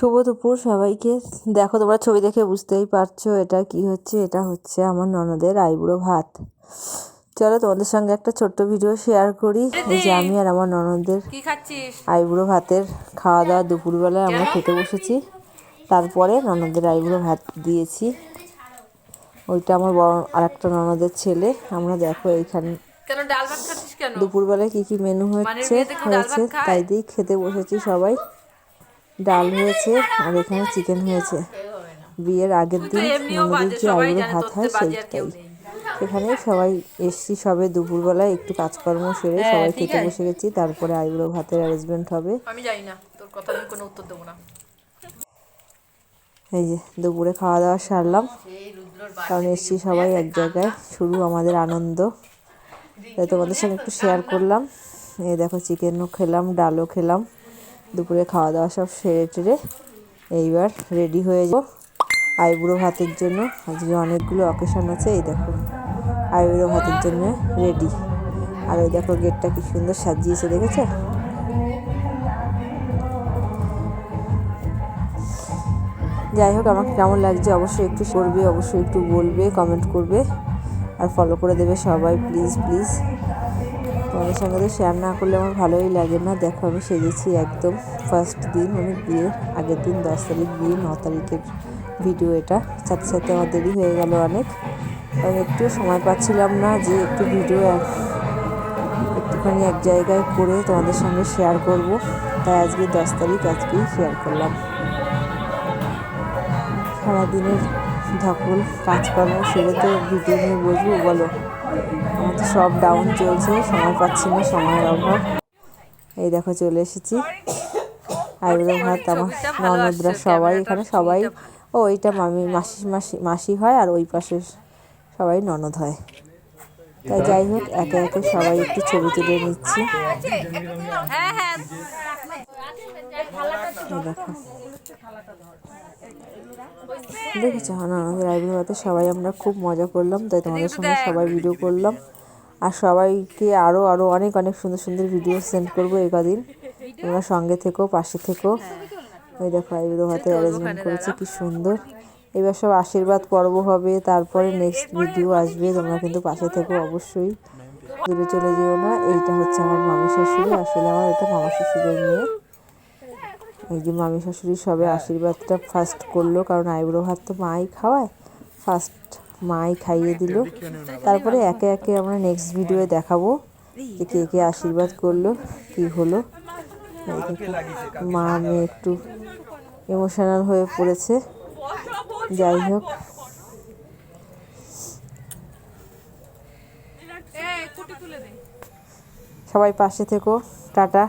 শুভ দুপুর সবাইকে। দেখো তোমরা ছবি দেখে বুঝতেই পারছো এটা কি হচ্ছে। এটা হচ্ছে আমার ননদের আইবুড়ো ভাত। চলো তোমাদের সঙ্গে একটা ছোট্ট ভিডিও শেয়ার করি। এই যে আমি আর আমার ননদের আইবুড়ো ভাতের খাওয়া দাওয়া দুপুরবেলায় আমরা খেতে বসেছি। তারপরে ননদের আইবুড়ো ভাত দিয়েছি। ওইটা আমার বড় আর একটা ননদের ছেলে। আমরা দেখো এইখানে দুপুরবেলায় কি কি মেনু হয়েছে তাই দিয়ে খেতে বসেছি সবাই। ডাল হয়েছে আর এখানে চিকেন হয়েছে। বিয়ের আগের দিন ননদের যে আইবুড়ো ভাত হয় সেইটাই। এখানে সবাই এসছি সবে দুপুরবেলায় একটু কাজকর্ম সেরে সবাই খেতে বসে গেছি। তারপরে আইবুড়ো ভাতের অ্যারেঞ্জমেন্ট হবে। আমি জানি না, তোর কথা আমি কোনো উত্তর দেবো না। এই যে দুপুরে খাওয়া দাওয়া সারলাম, কারণ এসছি সবাই এক জায়গায়, শুরু আমাদের আনন্দ। তাই তোমাদের সঙ্গে একটু শেয়ার করলাম। এই দেখো চিকেনও খেলাম, ডালও খেলাম। দুপুরে খাওয়া দাওয়া সব সেরে টেরে এইবার রেডি হয়ে যাব আইবুড়ো ভাতের জন্য। আজকে অনেকগুলো অকেশন আছে। এই দেখো আইবুড়ো ভাতের জন্য রেডি। আর ওই দেখো গেটটা কি সুন্দর সাজিয়েছে, দেখেছো? যাই হোক, আমাকে কেমন লাগছে অবশ্যই একটু করবে, অবশ্যই একটু বলবে, কমেন্ট করবে আর ফলো করে দেবে সবাই প্লিজ প্লিজ। তোমাদের সঙ্গে তো শেয়ার না করলে আমার ভালোই লাগে না। দেখো আমি সেজেছি একদম ফার্স্ট দিন, মানে বিয়ের আগের দিন 10 তারিখ বিয়ে, 9 তারিখের ভিডিও এটা। সাথে সাথে আমার দেরি হয়ে গেল অনেক, কারণ একটু সময় পাচ্ছিলাম না যে একটু ভিডিও একটুখানি এক জায়গায় করে তোমাদের সঙ্গে শেয়ার করব। তাই আজকে 10 তারিখ আজকেই শেয়ার করলাম। সারাদিনের ধকল কাজকর্ম সেরে তো ভিডিও নিয়ে বসবো বলো? আমার তো সব ডাউন চলছে, সময় পাচ্ছি না, সময়ের অভাব। এই দেখো চলে এসেছি আইবুড়ো ভাত। আমার ননদরা সবাই এখানে, সবাই ও এইটা মাসি হয় আর ওই পাশে সবাই ননদ হয়। তাই যাই হোক, একে একে সবাই একটু ছবি তুলে নিচ্ছি। দেখো দেখেছো আমাদের আইবুড়ো ভাতে সবাই আমরা খুব মজা করলাম। তাই তোমাদের সঙ্গে সবাই ভিডিও করলাম। আর সবাইকে আরও অনেক অনেক সুন্দর সুন্দর ভিডিও সেন্ড করবো এই কদিন। তোমরা সঙ্গে থেকো, পাশে থেকো। ওই দেখো আইবুড়ো ভাতের অ্যারেঞ্জমেন্ট করেছে কি সুন্দর। এবার সব আশীর্বাদ পর্ব হবে, তারপরে নেক্সট ভিডিও আসবে। তোমরা কিন্তু পাশে থেকো অবশ্যই, দূরে চলে যেও না। এইটা হচ্ছে আমার মামি শাশুড়ি, আসলে আমার এটা মামা শ্বশুরের মেয়ে। এই যে মামি শাশুড়ি সবে আশীর্বাদটা ফার্স্ট করলো, কারণ আইবুড়ো ভাত তো মাই খাওয়ায়, ফার্স্ট মাই খাইয়ে দিল। তারপরে একে একে আমরা নেক্সট ভিডিওয়ে দেখাবো যে কে কে আশীর্বাদ করলো, কি হলো। মা মেয়ে একটু ইমোশনাল হয়ে পড়েছে। যাই হোক, সবাই পাশে থেকো। টাটা।